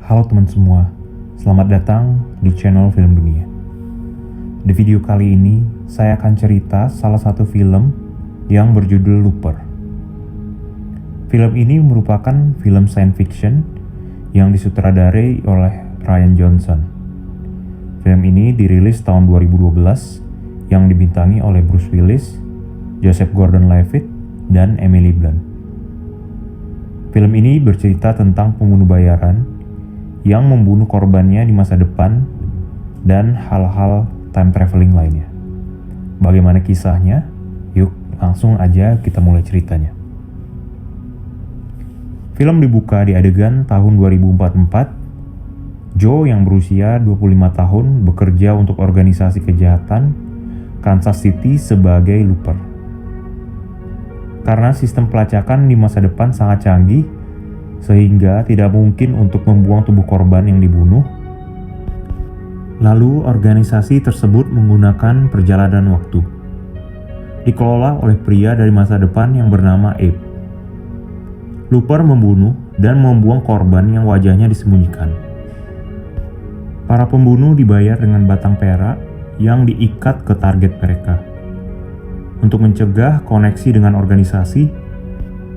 Halo teman semua, selamat datang di channel Film Dunia. Di video kali ini, saya akan cerita salah satu film yang berjudul Looper. Film ini merupakan film science fiction yang disutradarai oleh Rian Johnson. Film ini dirilis tahun 2012 yang dibintangi oleh Bruce Willis, Joseph Gordon-Levitt, dan Emily Blunt. Film ini bercerita tentang pembunuh bayaran yang membunuh korbannya di masa depan dan hal-hal time traveling lainnya. Bagaimana kisahnya? Yuk, langsung aja kita mulai ceritanya. Film dibuka di adegan tahun 2044. Joe yang berusia 25 tahun bekerja untuk organisasi kejahatan Kansas City sebagai looper. Karena sistem pelacakan di masa depan sangat canggih, sehingga tidak mungkin untuk membuang tubuh korban yang dibunuh. Lalu organisasi tersebut menggunakan perjalanan waktu. Dikelola oleh pria dari masa depan yang bernama Abe. Looper membunuh dan membuang korban yang wajahnya disembunyikan. Para pembunuh dibayar dengan batang perak yang diikat ke target mereka. Untuk mencegah koneksi dengan organisasi,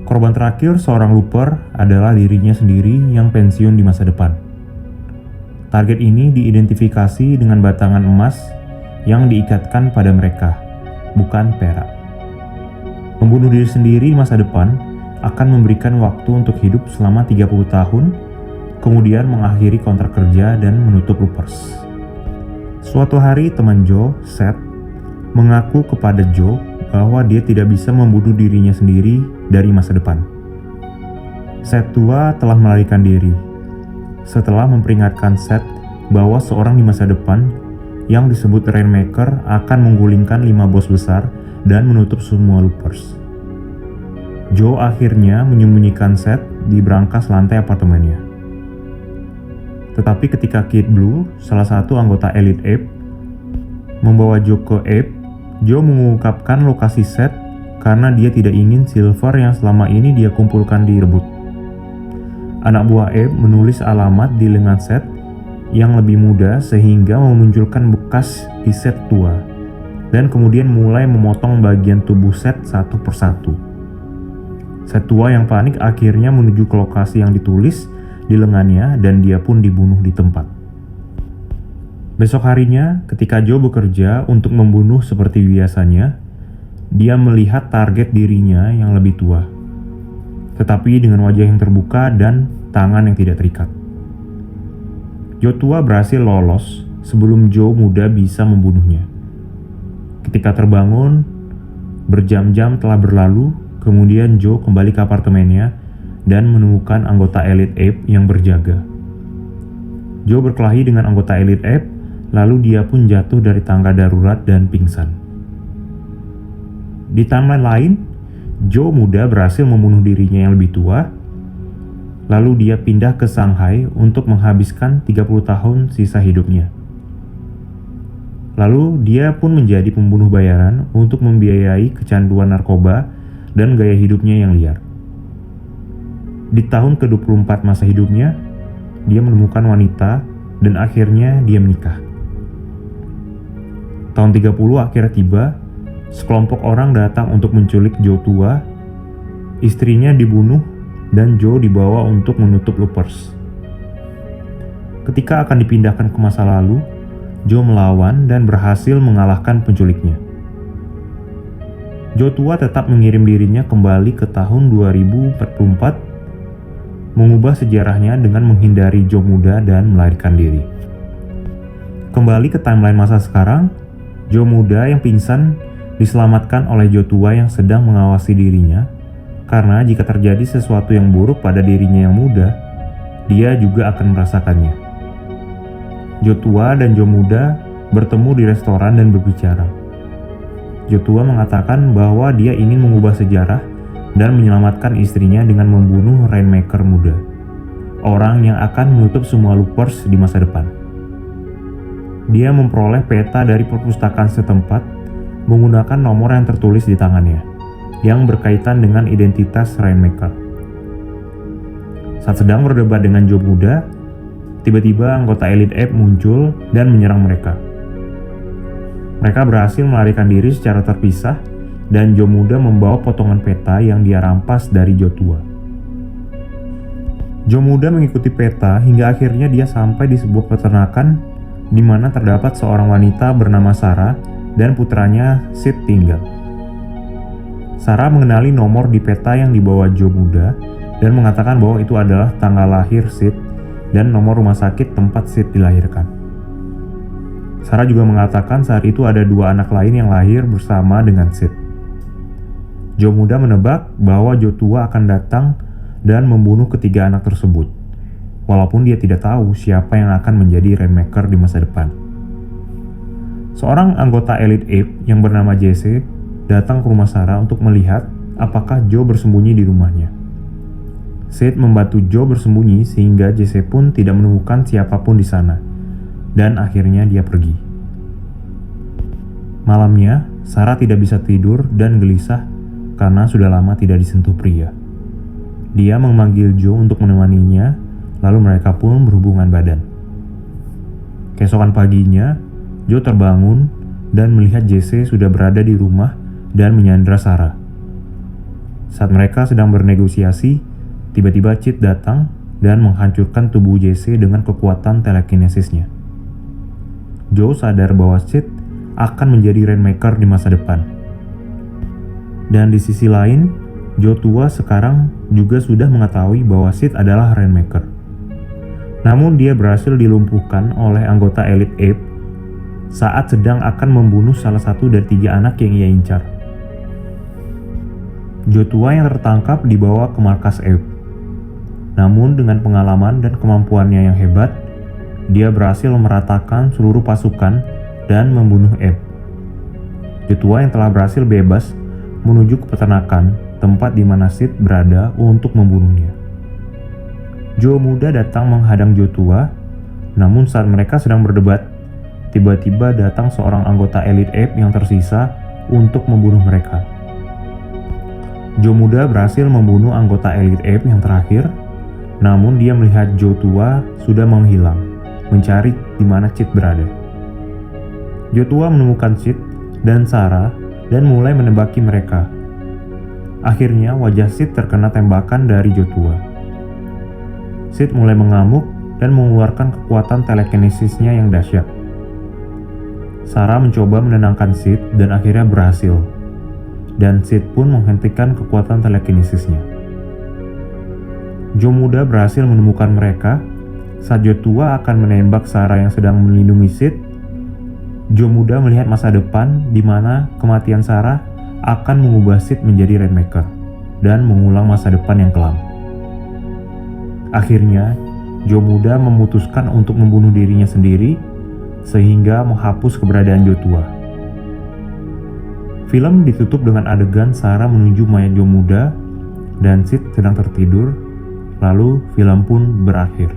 korban terakhir seorang looper adalah dirinya sendiri yang pensiun di masa depan. Target ini diidentifikasi dengan batangan emas yang diikatkan pada mereka, bukan perak. Membunuh diri sendiri di masa depan akan memberikan waktu untuk hidup selama 30 tahun, kemudian mengakhiri kontrak kerja dan menutup loopers. Suatu hari teman Joe, Seth, mengaku kepada Joe bahwa dia tidak bisa membunuh dirinya sendiri dari masa depan. Seth tua telah melarikan diri. Setelah memperingatkan Seth bahwa seorang di masa depan yang disebut Rainmaker akan menggulingkan 5 bos besar dan menutup semua loopers. Joe akhirnya menyembunyikan Seth di brankas lantai apartemennya. Tetapi ketika Kid Blue, salah satu anggota elit Abe, membawa Joe ke Abe, Joe mengungkapkan lokasi Seth karena dia tidak ingin silver yang selama ini dia kumpulkan direbut. Anak buah Abe menulis alamat di lengan Seth yang lebih muda sehingga memunculkan bekas di Seth tua, dan kemudian mulai memotong bagian tubuh Seth satu persatu. Seth tua yang panik akhirnya menuju ke lokasi yang ditulis di lengannya dan dia pun dibunuh di tempat. Besok harinya, ketika Joe bekerja untuk membunuh seperti biasanya, dia melihat target dirinya yang lebih tua, tetapi dengan wajah yang terbuka dan tangan yang tidak terikat. Joe tua berhasil lolos sebelum Joe muda bisa membunuhnya. Ketika terbangun, berjam-jam telah berlalu, kemudian Joe kembali ke apartemennya dan menemukan anggota elit Abe yang berjaga. Joe berkelahi dengan anggota elit Abe, lalu dia pun jatuh dari tangga darurat dan pingsan. Di timeline lain, Joe muda berhasil membunuh dirinya yang lebih tua, lalu dia pindah ke Shanghai untuk menghabiskan 30 tahun sisa hidupnya. Lalu dia pun menjadi pembunuh bayaran untuk membiayai kecanduan narkoba dan gaya hidupnya yang liar. Di tahun ke-24 masa hidupnya, dia menemukan wanita dan akhirnya dia menikah. Tahun 30 akhirnya tiba, sekelompok orang datang untuk menculik Joe tua, istrinya dibunuh, dan Joe dibawa untuk menutup loopers. Ketika akan dipindahkan ke masa lalu, Joe melawan dan berhasil mengalahkan penculiknya. Joe tua tetap mengirim dirinya kembali ke tahun 2044, mengubah sejarahnya dengan menghindari Joe muda dan melarikan diri. Kembali ke timeline masa sekarang, Joe muda yang pingsan diselamatkan oleh Joe tua yang sedang mengawasi dirinya, karena jika terjadi sesuatu yang buruk pada dirinya yang muda, dia juga akan merasakannya. Joe tua dan Joe muda bertemu di restoran dan berbicara. Joe tua mengatakan bahwa dia ingin mengubah sejarah dan menyelamatkan istrinya dengan membunuh Rainmaker muda, orang yang akan menutup semua loopers di masa depan. Dia memperoleh peta dari perpustakaan setempat menggunakan nomor yang tertulis di tangannya, yang berkaitan dengan identitas Rainmaker. Saat sedang berdebat dengan Joe muda, tiba-tiba anggota Elite Ape muncul dan menyerang mereka. Mereka berhasil melarikan diri secara terpisah dan Joe Muda membawa potongan peta yang dia rampas dari Joe Tua. Joe Muda mengikuti peta hingga akhirnya dia sampai di sebuah peternakan di mana terdapat seorang wanita bernama Sarah dan putranya Sid tinggal. Sarah mengenali nomor di peta yang dibawa Joe Muda dan mengatakan bahwa itu adalah tanggal lahir Sid dan nomor rumah sakit tempat Sid dilahirkan. Sarah juga mengatakan saat itu ada 2 anak lain yang lahir bersama dengan Sid. Joe Muda menebak bahwa Joe Tua akan datang dan membunuh ketiga anak tersebut, walaupun dia tidak tahu siapa yang akan menjadi Rainmaker di masa depan. Seorang anggota Elite Ape yang bernama Jesse datang ke rumah Sarah untuk melihat apakah Joe bersembunyi di rumahnya. Sid membantu Joe bersembunyi sehingga Jesse pun tidak menemukan siapapun di sana, dan akhirnya dia pergi. Malamnya, Sarah tidak bisa tidur dan gelisah karena sudah lama tidak disentuh pria. Dia memanggil Joe untuk menemaninya, lalu mereka pun berhubungan badan. Keesokan paginya, Joe terbangun dan melihat Jesse sudah berada di rumah dan menyandra Sarah. Saat mereka sedang bernegosiasi, tiba-tiba Chit datang dan menghancurkan tubuh Jesse dengan kekuatan telekinesisnya. Joe sadar bahwa Sid akan menjadi Rainmaker di masa depan. Dan di sisi lain, Joe Tua sekarang juga sudah mengetahui bahwa Sid adalah Rainmaker. Namun dia berhasil dilumpuhkan oleh anggota Elite Ape saat sedang akan membunuh salah satu dari 3 anak yang ia incar. Joe Tua yang tertangkap dibawa ke markas Ape. Namun dengan pengalaman dan kemampuannya yang hebat, dia berhasil meratakan seluruh pasukan dan membunuh Ape. Joe Tua yang telah berhasil bebas menuju ke peternakan, tempat di mana Sid berada untuk membunuhnya. Joe Muda datang menghadang Joe Tua, namun saat mereka sedang berdebat, tiba-tiba datang seorang anggota Elite Ape yang tersisa untuk membunuh mereka. Joe Muda berhasil membunuh anggota Elite Ape yang terakhir, namun dia melihat Joe Tua sudah menghilang, mencari di mana Chit berada. Joe Tua menemukan Chit dan Sarah dan mulai menembaki mereka. Akhirnya wajah Sid terkena tembakan dari Joe Tua. Sid mulai mengamuk dan mengeluarkan kekuatan telekinesisnya yang dahsyat. Sarah mencoba menenangkan Sid dan akhirnya berhasil. Dan Sid pun menghentikan kekuatan telekinesisnya. Joe Muda berhasil menemukan mereka. Saat Joe Tua akan menembak Sarah yang sedang melindungi Sid, Joe Muda melihat masa depan di mana kematian Sarah akan mengubah Sid menjadi Rainmaker dan mengulang masa depan yang kelam. Akhirnya, Joe Muda memutuskan untuk membunuh dirinya sendiri sehingga menghapus keberadaan Joe Tua. Film ditutup dengan adegan Sarah menuju mayat Joe Muda dan Sid sedang tertidur, lalu film pun berakhir.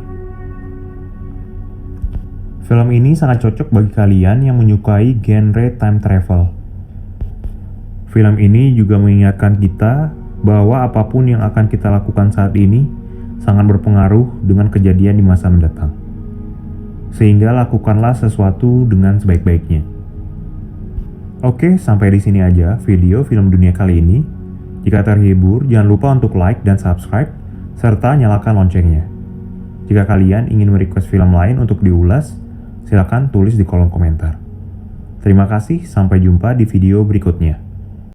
Film ini sangat cocok bagi kalian yang menyukai genre time travel. Film ini juga mengingatkan kita bahwa apapun yang akan kita lakukan saat ini sangat berpengaruh dengan kejadian di masa mendatang. Sehingga lakukanlah sesuatu dengan sebaik-baiknya. Oke, sampai di sini aja video film dunia kali ini. Jika terhibur, jangan lupa untuk like dan subscribe, serta nyalakan loncengnya. Jika kalian ingin merequest film lain untuk diulas, silakan tulis di kolom komentar. Terima kasih, sampai jumpa di video berikutnya.